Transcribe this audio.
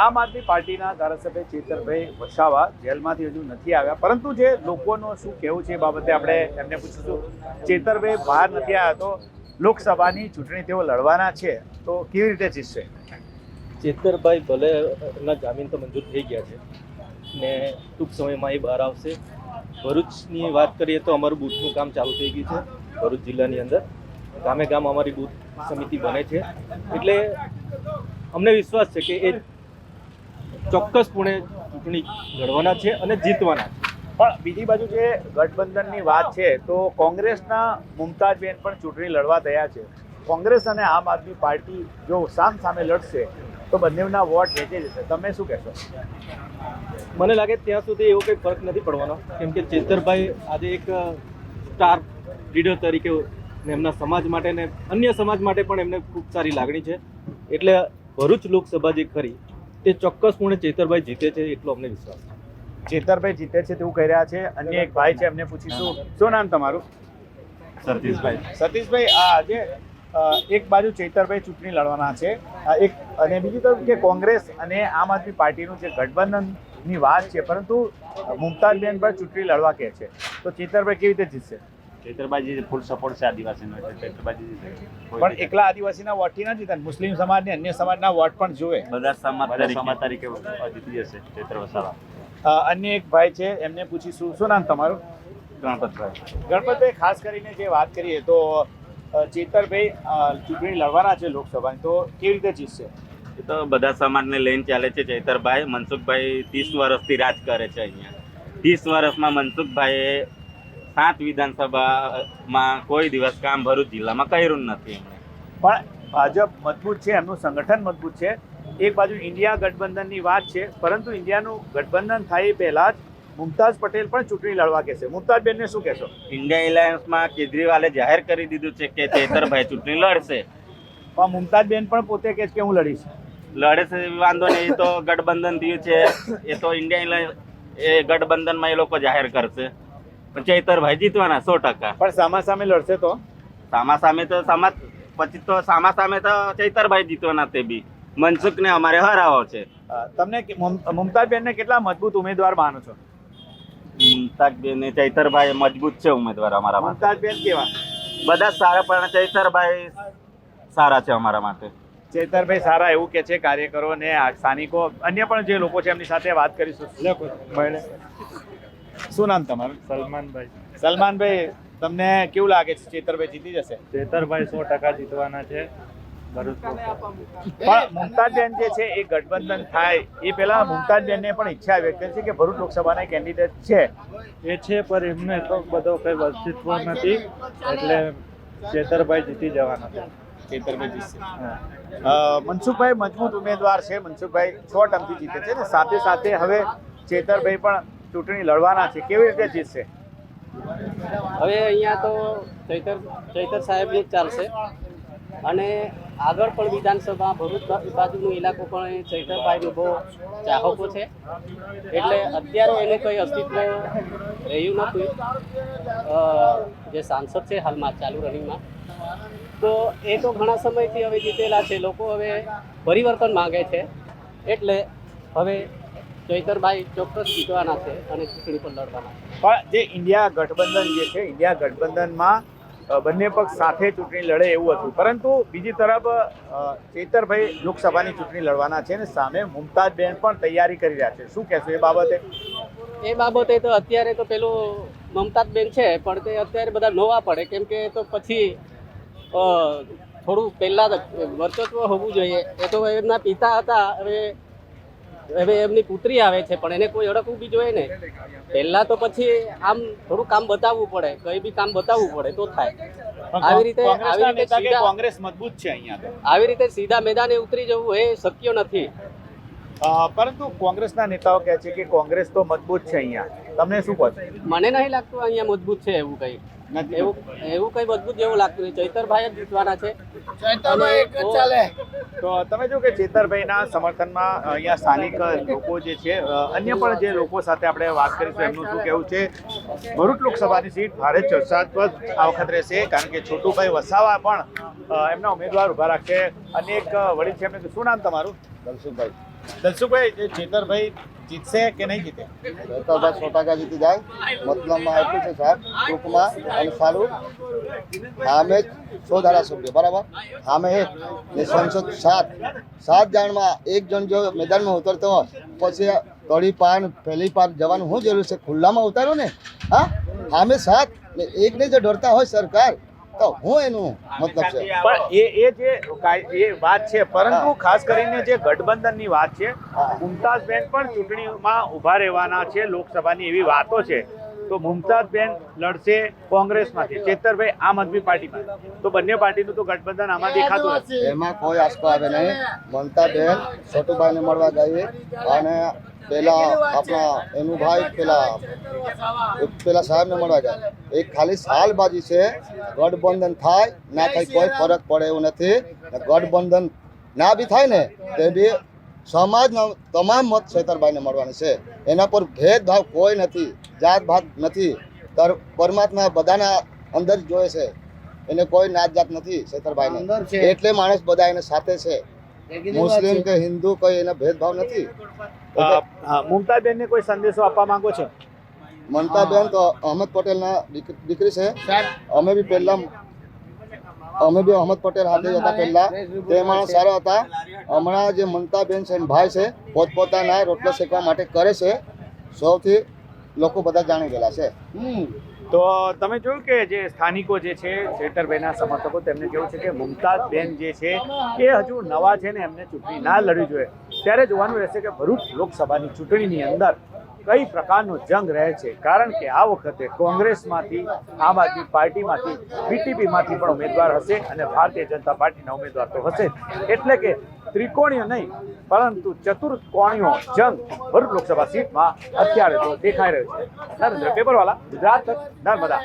આમ આદમી પાર્ટીના ધારાસભ્ય ચેતરભાઈ વસાવા જેલમાંથી હજુ નથી આવ્યા, પરંતુ જે લોકોનો શું કહેવું છે એ બાબતે આપણે એમને પૂછીશું। ચેતરભાઈ બહાર નથી આવ્યા તો લોકસભાની ચૂંટણી તેઓ લડવાના છે, તો કેવી રીતે જીતશે? ચેતરભાઈ ભલે એમના જામીન તો મંજૂર થઈ ગયા છે ને ટૂંક સમયમાં એ બહાર આવશે। ભરૂચની વાત કરીએ તો અમારું બૂથનું કામ ચાલુ થઈ ગયું છે। ભરૂચ જિલ્લાની અંદર ગામે ગામ અમારી બૂથ સમિતિ બને છે, એટલે અમને વિશ્વાસ છે કે એ ચોક્કસપણે ચૂંટણી લડવાના છે અને જીતવાના છે। પણ બીજી બાજુ જે ગઠબંધનની વાત છે તો કોંગ્રેસના મુમતાજબેન પણ ચૂંટણી લડવા તૈયાર છે। કોંગ્રેસ અને આમ આદમી પાર્ટી જો સામે લડશે તો બંનેના વોટ વેચી જશે, તમે શું કહેશો? મને લાગે ત્યાં સુધી એવો કંઈ ફરક નથી પડવાનો, કેમ કે ચેતરભાઈ આજે એક સ્ટાર લીડર તરીકે એમના સમાજ માટે ને અન્ય સમાજ માટે પણ એમને ખૂબ સારી લાગણી છે, એટલે ભરૂચ લોકસભા જે ખરી તે ચોક્કસપણે ચેતરભાઈ જીતે છે એટલો અમને વિશ્વાસ છે। ચેતરભાઈ જીતે છે તેવું કહી રહ્યા છે। અન્ય એક ભાઈ છે, એમને પૂછીશું, શું નામ તમારું? સતીશભાઈ। સતીશભાઈ, આજે એક બાજુ ચેતરભાઈ ચૂંટણી લડવાના છે, એક અને બીજી તરફ કે કોંગ્રેસ અને આમ આદમી પાર્ટીનું જે ગઠબંધનની વાત છે, પરંતુ મુમતાજબેન પણ ચૂંટણી લડવા કહે છે, તો ચેતરભાઈ કેવી રીતે જીતશે? ચેતરભાઈ ફૂલ સપોર્ટ છે આદિવાસીનો, એટલે ચેતરભાઈ પણ એકલા આદિવાસીના વોટથી ના જીતે, મુસ્લિમ સમાજ ને અન્ય સમાજના વોટ પણ જોવે। બધા સમાજ તરીકે જીતી જશે ચેતર વસાવા। અન્ય એક ભાઈ છે, એમને પૂછીશું, શું નામ તમારું? ગણપતભાઈ। ગણપતભાઈ, ખાસ કરીને જે વાત કરીએ તો ચેતરભાઈ ચૂંટણી લડવાના છે લોકસભાની, તો કેવી રીતે જીતશે? એ તો બધા સમાજને લઈને ચાલે છે ચેતરભાઈ। મનસુખભાઈ 30 વર્ષથી રાજ કરે છે અહીંયા। 30 વર્ષમાં મનસુખભાઈએ 7 વિધાનસભામાં કોઈ દિવસ કામ ભરૂચ જિલ્લામાં કર્યું નથી એમણે। પણ ભાજપ મજબૂત છે, એમનું સંગઠન મજબૂત છે। એક બાજુ ઇન્ડિયા ગઠબંધનની વાત છે, પરંતુ ઇન્ડિયાનું ગઠબંધન થાય એ પહેલા જ મુમતાઝ પટેલ પણ ચૂંટણી લડવા કહેશે, મુમતાઝબેનને શું કહેશો? ઇન્ડિયા એલાયન્સમાં કેજરીવાલે જાહેર કરી દીધું છે કે ચેતરભાઈ ચૂંટણી લડશે, પણ મુમતાઝબેન પણ પોતે કહે છે કે હું લડીશ। લડે છે વાંધો નહીં, એ તો ગઠબંધન થયું છે, એ તો ઇન્ડિયા એલાયન્સ એ ગઠબંધનમાં એ લોકો જાહેર કરશે, પણ ચેતરભાઈ જીતવાના 100%। પણ સામે લડશે તો પછી તો સામે તો ચૈતરભાઈ જીતવાના, તે બી મનસુખને અમારે હરાવો છે। તમને મુમતાઝબેનને કેટલા મજબૂત ઉમેદવાર માનો છો? મુમતાઝબેન ચૈતરભાઈ મજબૂત છે ઉમેદવાર અમારા માટે। મુમતાઝબેન કેવા? બધા સારા, પણ ચૈતરભાઈ સારા છે અમારા માટે। ચેતરભાઈ સારા એવું કે છે કાર્યકરો ને સ્થાનિકો, અન્ય પણ જે લોકો છે એમની સાથે વાત કરીશું। શું નામ તમારું? સલમાનભાઈ। સલમાનભાઈ, તમને કેવું લાગે છે ચેતરભાઈ જીતી જશે? ચેતરભાઈ 100% જીતવાના છે ભરૂચ। પણ મુમતાઝબેન જે છે એ ગઠબંધન થાય એ પહેલા મુમતાઝબેનને પણ ઈચ્છા વ્યક્ત કરી છે કે ભરૂચ લોકસભાના કેન્ડિડેટ છે એ છે, પણ એમને તો બધો કઈ અસ્તિત્વ નથી, એટલે ચેતરભાઈ જીતી જવાના છે। ચેતરભાઈ જીતશે। મનસુખભાઈ મજબૂત ઉમેદવાર છે, મનસુખભાઈ 100 ટર્મથી જીતે છે, ને સાથે સાથે હવે ચેતરભાઈ પણ ચૂંટણી લડવાના છે, કેવી રીતે જીતશે? હવે અહીંયા તો ચૈતર સાહેબનું જ ચાલશે, અને આગળ પણ વિધાનસભા ભરૂચ બાજુનો ઇલાકો પણ ચૈતરભાઈનો બહુ ચાહકો છે, એટલે અત્યારે એને કંઈ અસ્તિત્વ રહ્યું નથી। જે સાંસદ છે હાલમાં ચાલુ રનિંગમાં, તો એ તો ઘણા સમયથી હવે જીતેલા છે, લોકો હવે પરિવર્તન માગે છે, એટલે હવે ચૈતરભાઈ ચોક્કસ જીતવાના છે અને ચૂંટણી પર લડવાના છે। પણ જે ઇન્ડિયા ગઠબંધન જે છે, ઇન્ડિયા ગઠબંધનમાં બંને પક્ષ સાથે ચૂંટણી લડે એવું હતું, પરંતુ બીજી તરફ ચેતરભાઈ લોકસભાની ચૂંટણી લડવાના છે અને સામે મુમતાઝબેન પણ તૈયારી કરી રહ્યા છે, શું કહેશો એ બાબતે? એ બાબતે તો અત્યારે તો પેલું મમતાજબેન છે, પણ તે અત્યારે બધા નોવા પડે, કેમ કે તો પછી થોડું પહેલાં વર્ચસ્વ હોવું જોઈએ। એ તો એમના પિતા હતા, હવે એમની પુત્રી આવે છે, પણ એને કોઈ ઓળખવું બી જોઈએ ને, પહેલાં તો પછી આમ થોડું કામ બતાવવું પડે, કંઈ બી કામ બતાવવું પડે તો થાય। કોંગ્રેસ મજબૂત છે અહીંયા, આવી રીતે સીધા મેદાને ઉતરી જવું એ શક્ય નથી। પરંતુ કોંગ્રેસના નેતાઓ કહે છે કે કોંગ્રેસ તો મજબૂત છે અહીંયા, તમને શું કહો? મને નહીં લાગતું અહીંયા મજબૂત છે એવું કંઈ, એવું કંઈ મજબૂત જેવું લાગતું નહીં। ચૈતરભાઈ જ જીતવાના છે। તો તમે જો કે ચેતરભાઈના સમર્થનમાં અહીંયા સ્થાનિક લોકો જે છે, અન્ય પણ જે લોકો સાથે આપણે વાત કરીશું એમનું શું કહેવું છે। ભરૂચ લોકસભાની સીટ ભારે ચર્ચાસ્પદ આ વખત રહેશે, કારણ કે છોટુભાઈ વસાવા પણ એમના ઉમેદવાર ઉભા રાખશે। અને એક વડીલ છે, એમને શું નામ તમારું? ધનસુખભાઈ। દલસુખભાઈ જે ચેતરભાઈ જીતશે કે નહીં જીતે? ચેતરભાઈ 100% જીતી જાય. મતલબમાં એટલું છે સાહેબ, ટૂંકમાં અને સારું, સામે 100 ધારાસભ્ય બરાબર, સામે એક ને સંસદ 7 જણમાં એક જણ જો મેદાનમાં ઉતરતો હોય પછી તળી પાર પહેલી પાર જવાનું શું જરૂર છે? ખુલ્લામાં ઉતારો ને. હા, સામે 7 ને એકને જો ડરતા હોય સરકાર તો હું એનું મતલબ છે. પણ એ વાત છે, પરંતુ ખાસ કરીને જે ગઠબંધનની વાત છે, મુમતાઝબેન પણ ચૂંટણીમાં ઊભા રહેવાના છે લોકસભાની એવી વાતો છે. તો મુમતાઝબેન લડશે કોંગ્રેસમાંથી, ચેતરભાઈ આમ આદમી પાર્ટીમાંથી, તો બંને પાર્ટીનું તો ગઠબંધન આમાં દેખાતું નથી. એમાં કોઈ આસ્પા આવે નહીં. મમતાબેન છોટુભાઈને મળવા ગઈ અને પેલા આપણા એનું ભાઈ પેલા સાહેબને મળવા ગયા. એક ખાલી સાલબાજી છે. ગઠબંધન થાય ના થાય કોઈ ફરક પડે એવું નથી. ગઠબંધન ના બી થાય ને તે બી સમાજના તમામ મત છેતરભાઈને મળવાની છે. એના પર ભેદભાવ કોઈ નથી, જાત ભાત નથી. પરમાત્મા બધાના અંદર જ જોયે છે. એને કોઈ નાત જાત નથી છેતરભાઈને, એટલે માણસ બધા એને સાથે છે. મુસ્લિમ કે હિન્દુ કોઈ એના ભેદભાવ નથી. મુમતાઝબેનને કોઈ સંદેશો આપવા માંગો છો? મમતાબેન તો અહમદ પટેલના દીકરી છે. અમે બી અહમદ પટેલ હાથે હતા પહેલા, તે માણસ સારા હતા. હમણાં જે મમતાબેન છે ભાઈ છે, પોતપોતાના રોટલો શેકવા માટે કરે છે. સૌથી લોકો બધા જાણી ગયેલા છે. તો તમે જોયું કે જે સ્થાનિકો જે છે ચેતરભાઈના સમર્થકો, તેમને કેવું છે કે મુમતાઝબેન જે છે એ હજુ નવા છે ને એમને ચૂંટણી ના લડવી જોઈએ. ત્યારે જોવાનું રહેશે કે ભરૂચ લોકસભાની ચૂંટણીની અંદર કઈ પ્રકારનો જંગ રહે છે. કારણ કે આ વખતે કોંગ્રેસમાંથી, આમ આદમી પાર્ટીમાંથી, બીટીપીમાંથી પણ ઉમેદવાર હશે અને ભારતીય જનતા પાર્ટીના ઉમેદવાર તો હશે. એટલે કે ત્રિકોણીય નહીં પરંતુ ચતુર્કોણીય જંગ ભરૂચ લોકસભા સીટમાં અત્યારે તો દેખાઈ રહ્યો છે. નરેન્દ્ર પેપરવાલા, ગુજરાત તક, નર્મદા.